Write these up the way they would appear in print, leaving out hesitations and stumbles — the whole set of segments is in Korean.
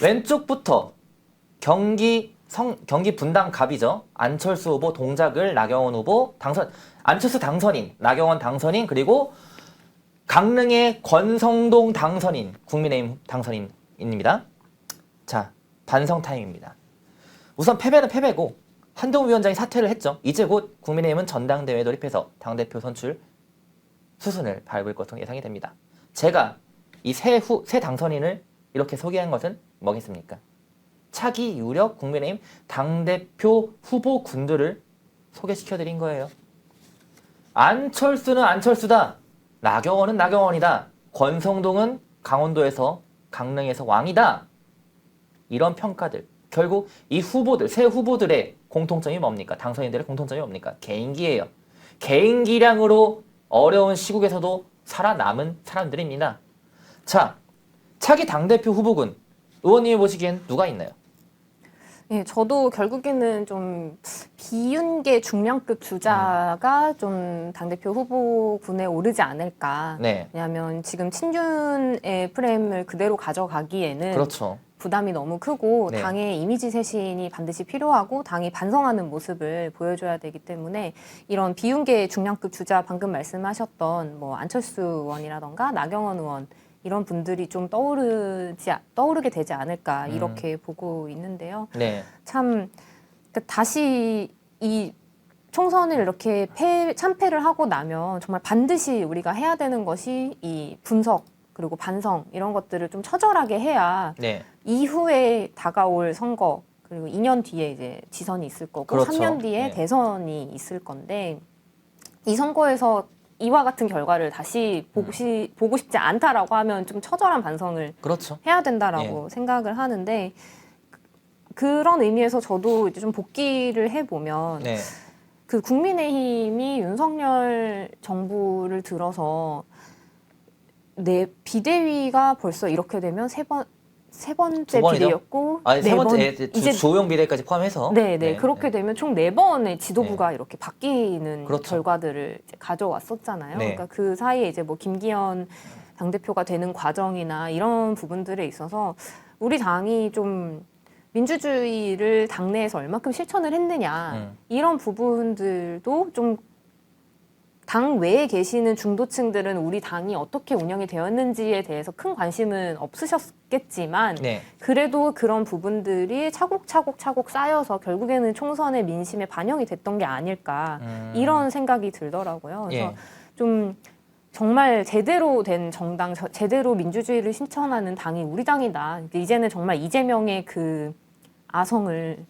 왼쪽부터 경기 분당갑이죠. 안철수 후보 동작을 나경원 후보 당선, 안철수 당선인, 나경원 당선인, 그리고 강릉의 권성동 당선인, 국민의힘 당선인입니다. 자, 반성 타임입니다. 우선 패배는 패배고 한동훈 위원장이 사퇴를 했죠. 이제 곧 국민의힘은 전당대회에 돌입해서 당대표 선출 수순을 밟을 것으로 예상이 됩니다. 제가 이 새 당선인을 이렇게 소개한 것은 뭐겠습니까? 차기 유력 국민의힘 당대표 후보군들을 소개시켜드린 거예요. 안철수는 안철수다. 나경원은 나경원이다. 권성동은 강원도에서 강릉에서 왕이다. 이런 평가들. 결국 이 후보들, 새 후보들의 공통점이 뭡니까? 당선인들의 공통점이 뭡니까? 개인기예요. 개인기량으로 어려운 시국에서도 살아남은 사람들입니다. 자, 차기 당대표 후보군 의원님이 보시기엔 누가 있나요? 예, 저도 결국에는 좀 비윤계 중량급 주자가 좀 당대표 후보군에 오르지 않을까. 네. 왜냐하면 지금 친윤의 프레임을 그대로 가져가기에는 그렇죠. 부담이 너무 크고 네. 당의 이미지 쇄신이 반드시 필요하고 당이 반성하는 모습을 보여줘야 되기 때문에 이런 비윤계 중량급 주자 방금 말씀하셨던 뭐 안철수 의원이라던가 나경원 의원 이런 분들이 좀 떠오르게 되지 않을까 이렇게 보고 있는데요. 네. 참 다시 이 총선을 이렇게 참패를 하고 나면 정말 반드시 우리가 해야 되는 것이 이 분석 그리고 반성 이런 것들을 좀 처절하게 해야 네. 이후에 다가올 선거 그리고 2년 뒤에 이제 지선이 있을 거고 그렇죠. 3년 뒤에 네. 대선이 있을 건데 이 선거에서 이와 같은 결과를 다시 보고 싶지 않다라고 하면 좀 처절한 반성을 그렇죠. 해야 된다라고 생각을 하는데 그런 의미에서 저도 이제 좀 복기를 해보면 네. 그 국민의힘이 윤석열 정부를 들어서 비대위가 벌써 이렇게 되면 세 번째 두 번이죠? 비대위였고 아니, 세 번째 이제 조용 비례까지 포함해서 네. 그렇게 되면 총 4번의 지도부가 이렇게 바뀌는 그렇죠. 결과들을 이제 가져왔었잖아요. 네. 그러니까 그 사이에 이제 뭐 김기현 당대표가 되는 과정이나 이런 부분들에 있어서 우리 당이 좀 민주주의를 당내에서 얼마큼 실천을 했느냐 이런 부분들도 좀 당 외에 계시는 중도층들은 우리 당이 어떻게 운영이 되었는지에 대해서 큰 관심은 없으셨겠지만 네. 그래도 그런 부분들이 차곡차곡 쌓여서 결국에는 총선의 민심에 반영이 됐던 게 아닐까 이런 생각이 들더라고요. 그래서 예. 좀 정말 제대로 된 정당, 제대로 민주주의를 실천하는 당이 우리 당이다. 이제는 정말 이재명의 그 아성을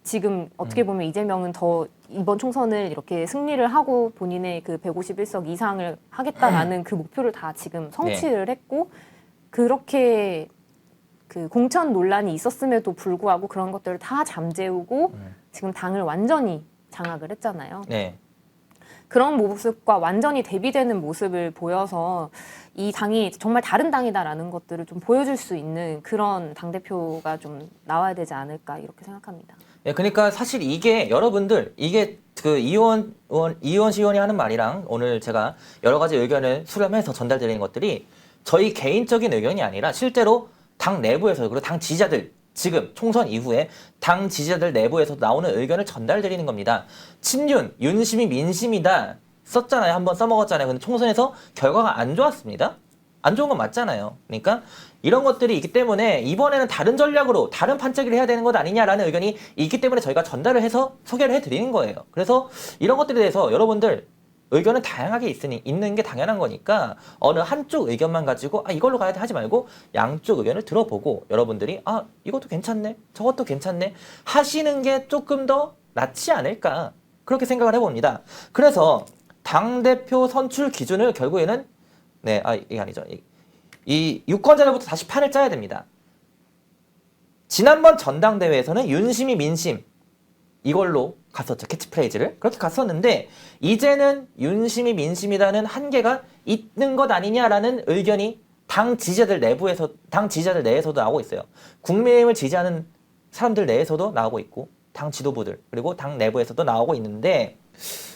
지금 어떻게 보면 이재명은 더 이번 총선을 이렇게 승리를 하고 본인의 그 151석 이상을 하겠다라는 그 목표를 다 지금 성취를 했고 그렇게 그 공천 논란이 있었음에도 불구하고 그런 것들을 다 잠재우고 지금 당을 완전히 장악을 했잖아요. 네. 그런 모습과 완전히 대비되는 모습을 보여서 이 당이 정말 다른 당이다라는 것들을 좀 보여줄 수 있는 그런 당대표가 좀 나와야 되지 않을까 이렇게 생각합니다. 예, 그러니까 사실 이게 여러분들 이게 그 이원시 의원이 하는 말이랑 오늘 제가 여러 가지 의견을 수렴해서 전달드리는 것들이 저희 개인적인 의견이 아니라 실제로 당 내부에서 그리고 당 지지자들 지금 총선 이후에 당 지지자들 내부에서 나오는 의견을 전달드리는 겁니다. 친윤, 윤심이 민심이다 썼잖아요. 한번 써먹었잖아요. 근데 총선에서 결과가 안 좋았습니다. 안 좋은 건 맞잖아요. 그러니까 이런 것들이 있기 때문에 이번에는 다른 전략으로 다른 판짜기를 해야 되는 것 아니냐라는 의견이 있기 때문에 저희가 전달을 해서 소개를 해드리는 거예요. 그래서 이런 것들에 대해서 여러분들 의견은 다양하게 있는 게 당연한 거니까 어느 한쪽 의견만 가지고 이걸로 가야 돼 하지 말고 양쪽 의견을 들어보고 여러분들이 이것도 괜찮네 저것도 괜찮네 하시는 게 조금 더 낫지 않을까 그렇게 생각을 해봅니다. 그래서 당대표 선출 기준을 결국에는 이게 아니죠. 이 유권자들부터 다시 판을 짜야 됩니다. 지난번 전당대회에서는 윤심이 민심 이걸로 갔었죠. 캐치프레이즈를. 그렇게 갔었는데 이제는 윤심이 민심이라는 한계가 있는 것 아니냐라는 의견이 당 지지자들 내에서도 나오고 있어요. 국민의힘을 지지하는 사람들 내에서도 나오고 있고 당 지도부들 그리고 당 내부에서도 나오고 있는데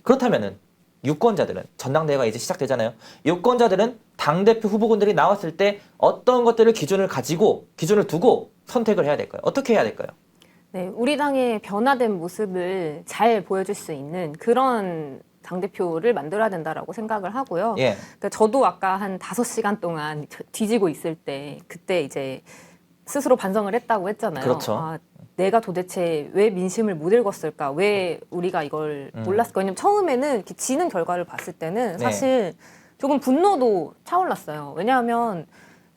그렇다면은 유권자들은 전당대회가 이제 시작되잖아요. 유권자들은 당대표 후보군들이 나왔을 때 어떤 것들을 기준을 두고 선택을 해야 될까요? 어떻게 해야 될까요? 네, 우리 당의 변화된 모습을 잘 보여줄 수 있는 그런 당대표를 만들어야 된다라고 생각을 하고요. 예. 그러니까 저도 아까 한 5시간 동안 뒤지고 있을 때 그때 이제 스스로 반성을 했다고 했잖아요. 그렇죠. 아, 내가 도대체 왜 민심을 못 읽었을까? 왜 우리가 이걸 몰랐을까? 왜냐면 처음에는 이렇게 지는 결과를 봤을 때는 사실 조금 분노도 차올랐어요. 왜냐하면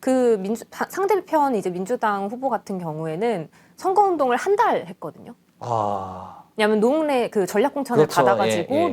그 상대편 이제 민주당 후보 같은 경우에는 선거운동을 한 달 했거든요. 아, 왜냐하면 노웅래 그 전략공천을 그렇죠. 받아가지고 예, 예.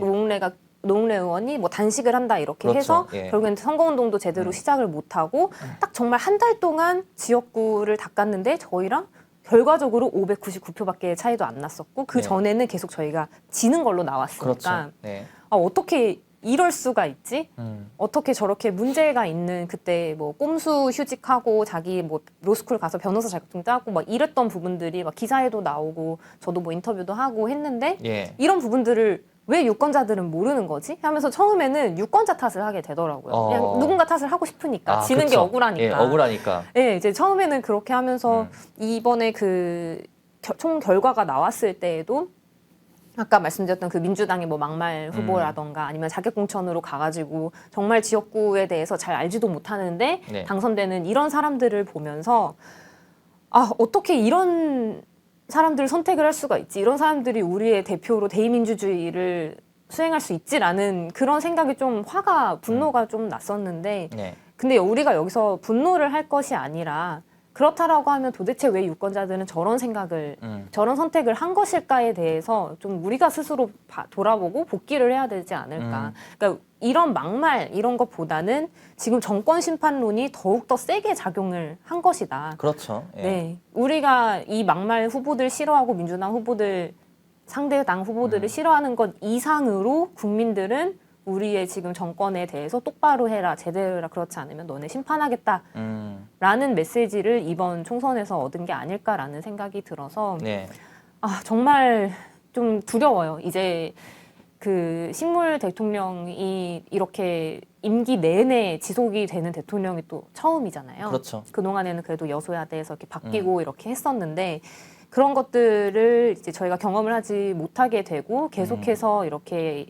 노웅래 의원이 뭐 단식을 한다 이렇게 그렇죠. 해서 예. 결국엔 선거운동도 제대로 시작을 못하고 딱 정말 한 달 동안 지역구를 닦았는데 저희랑 결과적으로 599표밖에 차이도 안 났었고 그 네. 전에는 계속 저희가 지는 걸로 나왔으니까 그렇죠. 네. 아, 어떻게 이럴 수가 있지? 음. 어떻게 저렇게 문제가 있는 그때 뭐 꼼수 휴직하고 자기 뭐 로스쿨 가서 변호사 자격증 따고 막 이랬던 부분들이 막 기사에도 나오고 저도 뭐 인터뷰도 하고 했는데 예. 이런 부분들을 왜 유권자들은 모르는 거지? 하면서 처음에는 유권자 탓을 하게 되더라고요. 그냥 누군가 탓을 하고 싶으니까 지는 게 그렇죠. 억울하니까. 예, 억울하니까. 예, 이제 처음에는 그렇게 하면서 이번에 그 총 결과가 나왔을 때에도 아까 말씀드렸던 그 민주당의 뭐 막말 후보라던가 아니면 자객공천으로 가가지고 정말 지역구에 대해서 잘 알지도 못하는데 네. 당선되는 이런 사람들을 보면서 아, 어떻게 이런 사람들을 선택을 할 수가 있지? 이런 사람들이 우리의 대표로 대의민주주의를 수행할 수 있지라는 그런 생각이 좀 분노가 좀 났었는데 네. 근데 우리가 여기서 분노를 할 것이 아니라 그렇다라고 하면 도대체 왜 유권자들은 저런 선택을 한 것일까에 대해서 좀 우리가 스스로 돌아보고 복귀를 해야 되지 않을까. 그러니까 이런 막말 이런 것보다는 지금 정권 심판론이 더욱더 세게 작용을 한 것이다. 그렇죠. 예. 네. 우리가 이 막말 후보들 싫어하고 민주당 후보들 상대당 후보들을 싫어하는 것 이상으로 국민들은 우리의 지금 정권에 대해서 똑바로 해라, 제대로 해라, 그렇지 않으면 너네 심판하겠다라는 메시지를 이번 총선에서 얻은 게 아닐까라는 생각이 들어서 네. 아, 정말 좀 두려워요. 이제 그 식물 대통령이 이렇게 임기 내내 지속이 되는 대통령이 또 처음이잖아요. 그렇죠. 그동안에는 그래도 여소야대에서 이렇게 바뀌고 이렇게 했었는데 그런 것들을 이제 저희가 경험을 하지 못하게 되고 계속해서 이렇게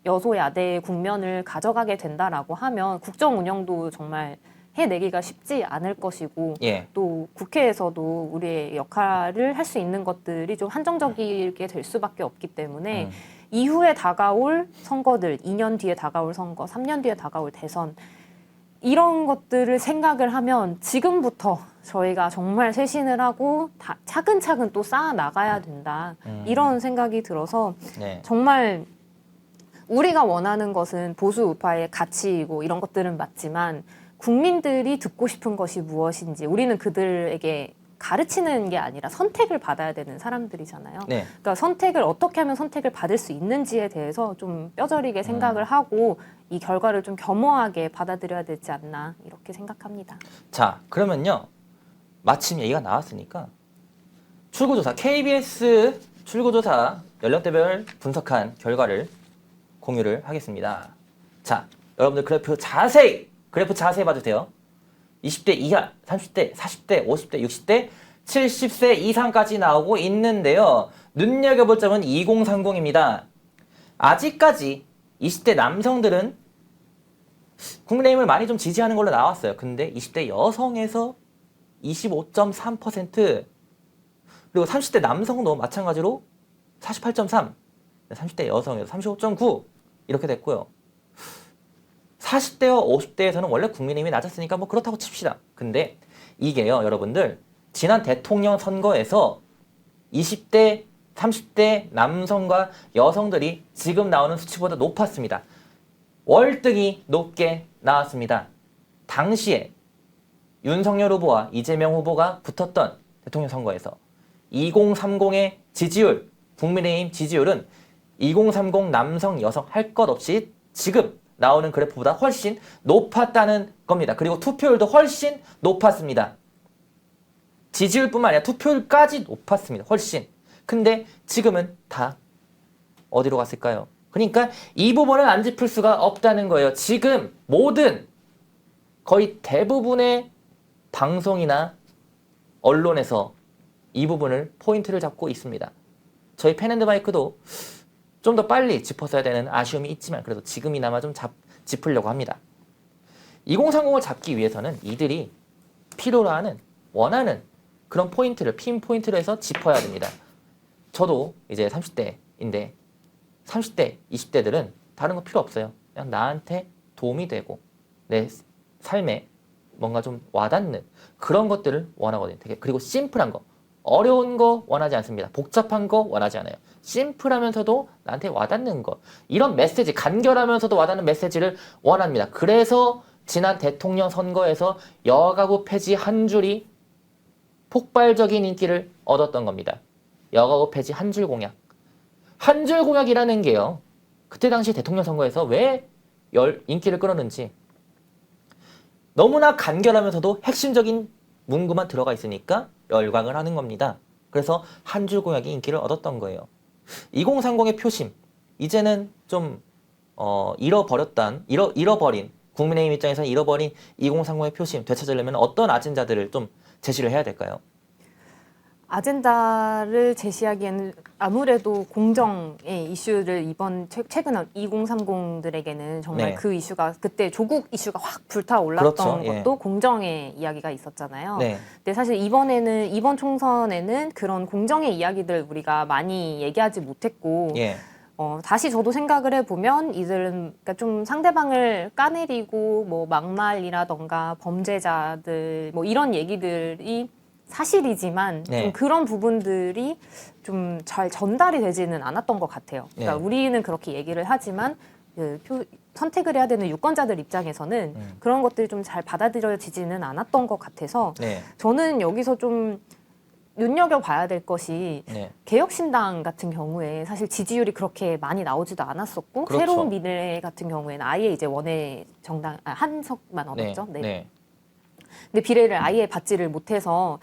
여소야대의 국면을 가져가게 된다라고 하면 국정 운영도 정말 해내기가 쉽지 않을 것이고 예. 또 국회에서도 우리의 역할을 할 수 있는 것들이 좀 한정적이게 될 수밖에 없기 때문에 이후에 다가올 선거들, 2년 뒤에 다가올 선거, 3년 뒤에 다가올 대선 이런 것들을 생각을 하면 지금부터 저희가 정말 쇄신을 하고 차근차근 또 쌓아 나가야 된다. 이런 생각이 들어서 네. 정말 우리가 원하는 것은 보수 우파의 가치이고 이런 것들은 맞지만 국민들이 듣고 싶은 것이 무엇인지 우리는 그들에게 가르치는 게 아니라 선택을 받아야 되는 사람들이잖아요. 네. 그러니까 선택을 어떻게 하면 선택을 받을 수 있는지에 대해서 좀 뼈저리게 생각을 하고 이 결과를 좀 겸허하게 받아들여야 되지 않나 이렇게 생각합니다. 자, 그러면요. 마침 얘기가 나왔으니까 출구조사, KBS 출구조사 연령대별 분석한 결과를 공유를 하겠습니다. 자, 여러분들 그래프 자세히 봐주세요. 20대 이하, 30대, 40대, 50대, 60대, 70세 이상까지 나오고 있는데요. 눈여겨볼 점은 2030입니다. 아직까지 20대 남성들은 국민의힘을 많이 좀 지지하는 걸로 나왔어요. 근데 20대 여성에서 25.3%, 그리고 30대 남성도 마찬가지로 48.3%, 30대 여성에서 35.9% 이렇게 됐고요. 40대와 50대에서는 원래 국민의힘이 낮았으니까 뭐 그렇다고 칩시다. 근데 이게요, 여러분들 지난 대통령 선거에서 20대, 30대 남성과 여성들이 지금 나오는 수치보다 높았습니다. 월등히 높게 나왔습니다. 당시에 윤석열 후보와 이재명 후보가 붙었던 대통령 선거에서 2030의 지지율, 국민의힘 지지율은 2030 남성, 여성 할 것 없이 지금 나오는 그래프보다 훨씬 높았다는 겁니다. 그리고 투표율도 훨씬 높았습니다. 지지율뿐만 아니라 투표율까지 높았습니다. 훨씬. 근데 지금은 다 어디로 갔을까요? 그러니까 이 부분을 안 짚을 수가 없다는 거예요. 지금 모든 거의 대부분의 방송이나 언론에서 이 부분을 포인트를 잡고 있습니다. 저희 펜앤드마이크도 좀 더 빨리 짚었어야 되는 아쉬움이 있지만 그래도 지금이나마 좀 짚으려고 합니다. 2030을 잡기 위해서는 이들이 필요로 하는 원하는 그런 포인트를 핀 포인트로 해서 짚어야 됩니다. 저도 이제 30대인데 30대, 20대들은 다른 거 필요 없어요. 그냥 나한테 도움이 되고 내 삶에 뭔가 좀 와닿는 그런 것들을 원하거든요. 되게 그리고 심플한 거, 어려운 거 원하지 않습니다. 복잡한 거 원하지 않아요. 심플하면서도 나한테 와닿는 거, 이런 메시지, 간결하면서도 와닿는 메시지를 원합니다. 그래서 지난 대통령 선거에서 여가부 폐지 한 줄이 폭발적인 인기를 얻었던 겁니다. 여가부 폐지 한 줄 공약. 한 줄 공약이라는 게요. 그때 당시 대통령 선거에서 왜 인기를 끌었는지 너무나 간결하면서도 핵심적인 문구만 들어가 있으니까 열광을 하는 겁니다. 그래서 한 줄 공약이 인기를 얻었던 거예요. 2030의 표심, 이제는 좀 잃어버린 국민의힘 입장에서는 잃어버린 2030의 표심 되찾으려면 어떤 아젠다들을 좀 제시를 해야 될까요? 아젠다를 제시하기에는 아무래도 공정의 이슈를 이번 최근 2030들에게는 정말 네. 그 이슈가 그때 조국 이슈가 확 불타 올랐던 그렇죠. 예. 것도 공정의 이야기가 있었잖아요. 네. 근데 사실 이번 총선에는 그런 공정의 이야기들 우리가 많이 얘기하지 못했고 예. 다시 저도 생각을 해보면 이들은 그러니까 좀 상대방을 까내리고 뭐 막말이라던가 범죄자들 뭐 이런 얘기들이 사실이지만 네. 좀 그런 부분들이 좀 잘 전달이 되지는 않았던 것 같아요. 그러니까 네. 우리는 그렇게 얘기를 하지만 선택을 해야 되는 유권자들 입장에서는 그런 것들이 좀 잘 받아들여지지는 않았던 것 같아서 네. 저는 여기서 좀 눈여겨봐야 될 것이 네. 개혁신당 같은 경우에 사실 지지율이 그렇게 많이 나오지도 않았었고 그렇죠. 새로운 미래 같은 경우에는 아예 이제 원외 정당 한석만 얻었죠. 네. 네. 근데 비례를 아예 받지를 못해서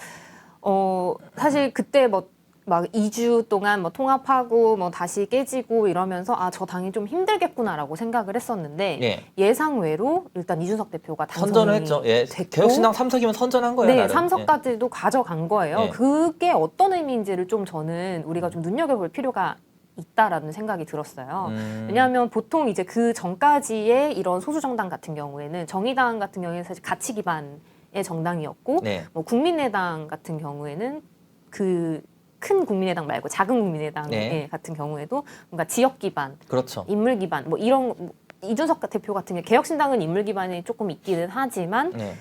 사실 그때 뭐 막 2주 동안 뭐 통합하고 뭐 다시 깨지고 이러면서 저 당이 좀 힘들겠구나라고 생각을 했었는데 네. 예상외로 일단 이준석 대표가 당선이 선전을 했죠. 예. 됐고 개혁신당 3석이면 선전한 거예요. 네, 나름. 3석까지도 가져간 거예요. 네. 그게 어떤 의미인지를 좀 저는 우리가 좀 눈여겨볼 필요가 있다라는 생각이 들었어요. 왜냐하면 보통 이제 그 전까지의 이런 소수 정당 같은 경우에는 정의당 같은 경우에는 사실 가치 기반의 정당이었고, 네. 뭐 국민의당 같은 경우에는 그 큰 국민의당 말고 작은 국민의당 네. 같은 경우에도 뭔가 지역 기반, 그렇죠. 인물 기반, 뭐 이런 이준석 대표 같은 경우 개혁신당은 인물 기반이 조금 있기는 하지만. 네.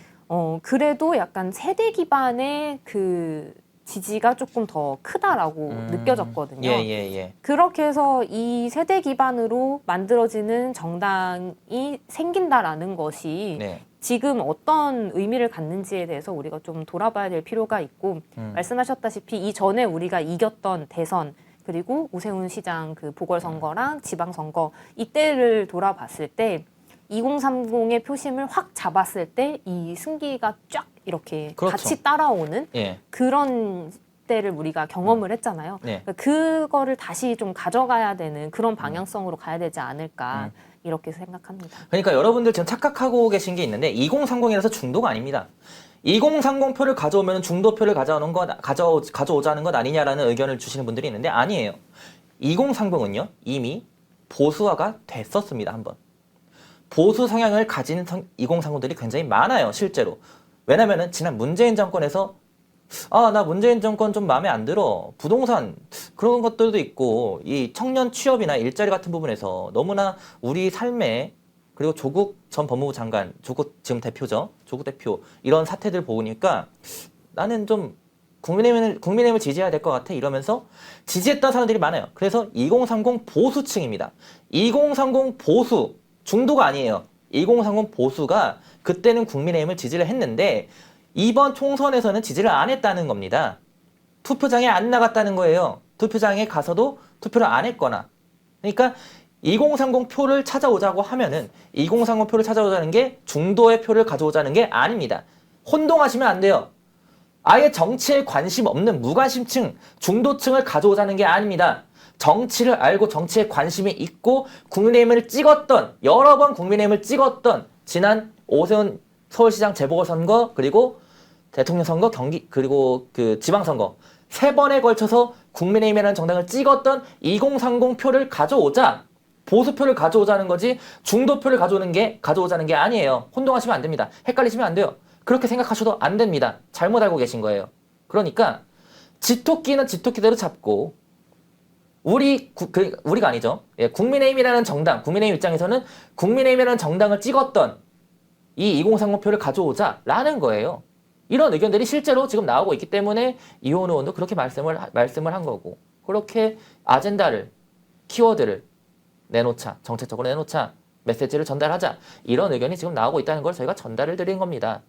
그래도 약간 세대 기반의 그 지지가 조금 더 크다라고 느껴졌거든요. 예. 그렇게 해서 이 세대 기반으로 만들어지는 정당이 생긴다라는 것이 네. 지금 어떤 의미를 갖는지에 대해서 우리가 좀 돌아봐야 될 필요가 있고 말씀하셨다시피 이전에 우리가 이겼던 대선 그리고 오세훈 시장 그 보궐선거랑 지방선거 이때를 돌아봤을 때 2030의 표심을 확 잡았을 때 이 승기가 쫙 이렇게 그렇죠. 같이 따라오는 예. 그런 때를 우리가 경험을 했잖아요. 네. 그러니까 그거를 다시 좀 가져가야 되는 그런 방향성으로 가야 되지 않을까 이렇게 생각합니다. 그러니까 여러분들 지금 착각하고 계신 게 있는데 2030이라서 중도가 아닙니다. 2030 표를 가져오면 중도표를 가져오자는 것 아니냐라는 의견을 주시는 분들이 있는데 아니에요. 2030은요 이미 보수화가 됐었습니다. 한번. 보수 성향을 가진 2030들이 굉장히 많아요. 실제로. 왜냐면은 지난 문재인 정권에서 나 문재인 정권 좀 마음에 안 들어. 부동산 그런 것들도 있고 이 청년 취업이나 일자리 같은 부분에서 너무나 우리 삶에 그리고 조국 전 법무부 장관, 조국 지금 대표죠. 조국 대표 이런 사태들 보니까 나는 좀 국민의힘을 지지해야 될 것 같아 이러면서 지지했던 사람들이 많아요. 그래서 2030 보수층입니다. 2030 보수 중도가 아니에요. 2030 보수가 그때는 국민의힘을 지지를 했는데 이번 총선에서는 지지를 안 했다는 겁니다. 투표장에 안 나갔다는 거예요. 투표장에 가서도 투표를 안 했거나. 그러니까 2030 표를 찾아오자고 하면은 2030 표를 찾아오자는 게 중도의 표를 가져오자는 게 아닙니다. 혼동하시면 안 돼요. 아예 정치에 관심 없는 무관심층, 중도층을 가져오자는 게 아닙니다. 정치를 알고 정치에 관심이 있고 국민의힘을 찍었던 여러 번 국민의힘을 찍었던 지난 오세훈 서울시장 재보궐선거 그리고 대통령 선거 경기 그리고 그 지방선거 3번에 걸쳐서 국민의힘이라는 정당을 찍었던 2030 표를 가져오자 보수표를 가져오자는 거지 중도표를 가져오자는 게 아니에요. 혼동하시면 안 됩니다. 헷갈리시면 안 돼요. 그렇게 생각하셔도 안 됩니다. 잘못 알고 계신 거예요. 그러니까 지토끼는 지토끼대로 잡고 우리가 아니죠. 예, 국민의힘이라는 정당, 국민의힘 입장에서는 국민의힘이라는 정당을 찍었던 이 2030표를 가져오자라는 거예요. 이런 의견들이 실제로 지금 나오고 있기 때문에 이호원 의원도 그렇게 말씀을 한 거고 그렇게 아젠다를 키워드를 내놓자 정책적으로 내놓자 메시지를 전달하자 이런 의견이 지금 나오고 있다는 걸 저희가 전달을 드린 겁니다.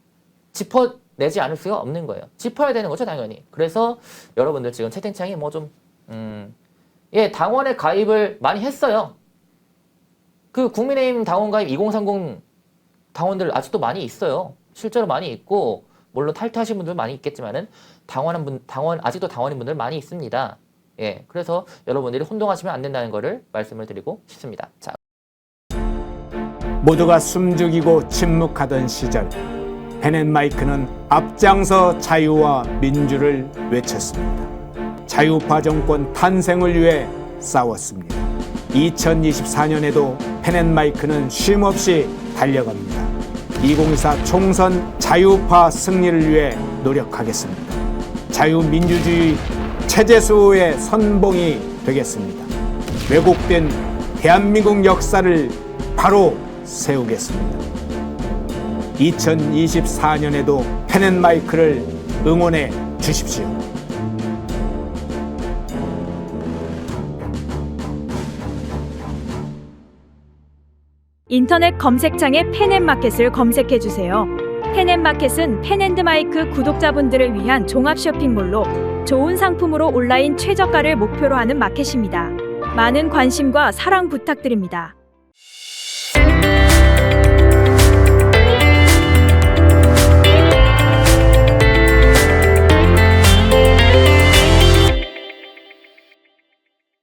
짚어내지 않을 수가 없는 거예요. 짚어야 되는 거죠 당연히. 그래서 여러분들 지금 채팅창이 뭐 좀 당원에 가입을 많이 했어요. 그 국민의힘 당원 가입 2030 당원들 아직도 많이 있어요. 실제로 많이 있고 물론 탈퇴하신 분들 많이 있겠지만은 아직도 당원인 분들 많이 있습니다. 예, 그래서 여러분들이 혼동하시면 안 된다는 거를 말씀을 드리고 싶습니다. 자. 모두가 숨죽이고 침묵하던 시절 펜앤마이크는 앞장서 자유와 민주를 외쳤습니다. 자유파 정권 탄생을 위해 싸웠습니다. 2024년에도 펜앤마이크는 쉼없이 달려갑니다. 2024 총선 자유파 승리를 위해 노력하겠습니다. 자유민주주의 체제수호의 선봉이 되겠습니다. 왜곡된 대한민국 역사를 바로 세우겠습니다. 2024년에도 펜앤마이크를 응원해 주십시오. 인터넷 검색창에 펜앤마켓을 검색해 주세요. 펜앤마켓은 펜앤드마이크 구독자분들을 위한 종합 쇼핑몰로 좋은 상품으로 온라인 최저가를 목표로 하는 마켓입니다. 많은 관심과 사랑 부탁드립니다.